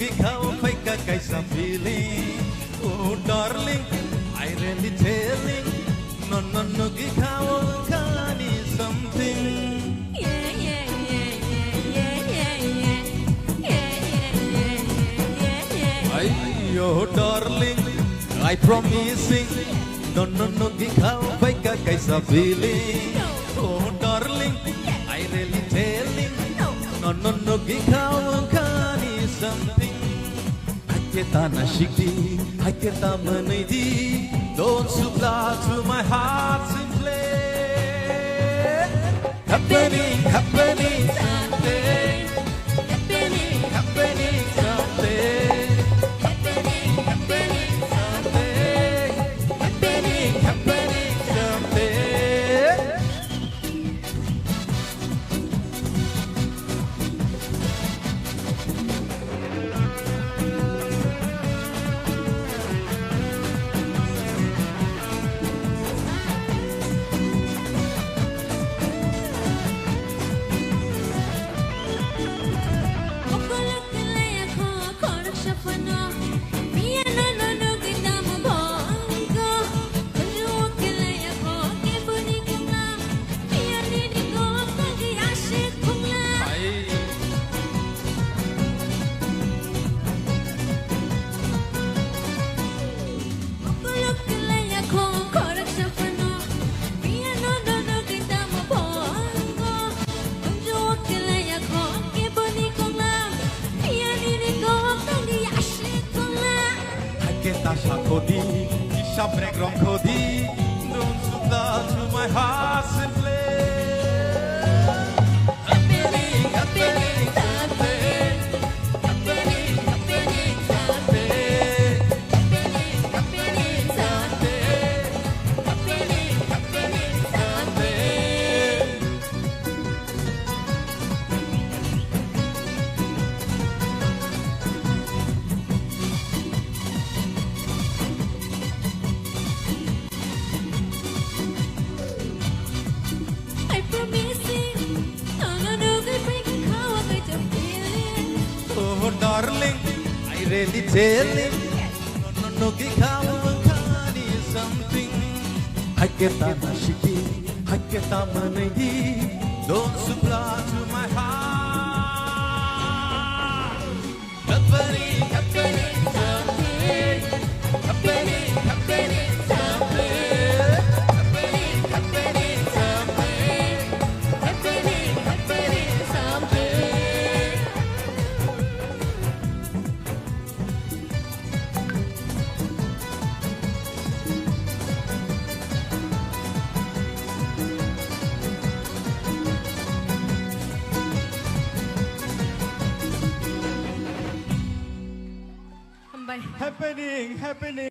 ikaw ay kakaisang feeling. Oh darling, I really telling. No, ikaw kani something. Oh darling, I promising. No, ikaw ay kakaisa feeling. Oh darling, I really telling. No, ikaw kani something. Kita na shikti, kita manidi. Don't supply to my heart simply. Happening something. Happening something. Kita shakodi, ishabre gromkodi, don't supply to my heart simply. Happening something. Happening something. Happening something. Happening something. Oh darling, I really telling. No, ikaw kani something. Kita na shiki, kita manidi. Don't supply to my heart. Happening something. Happening something. Happening something. Happening something. Happening.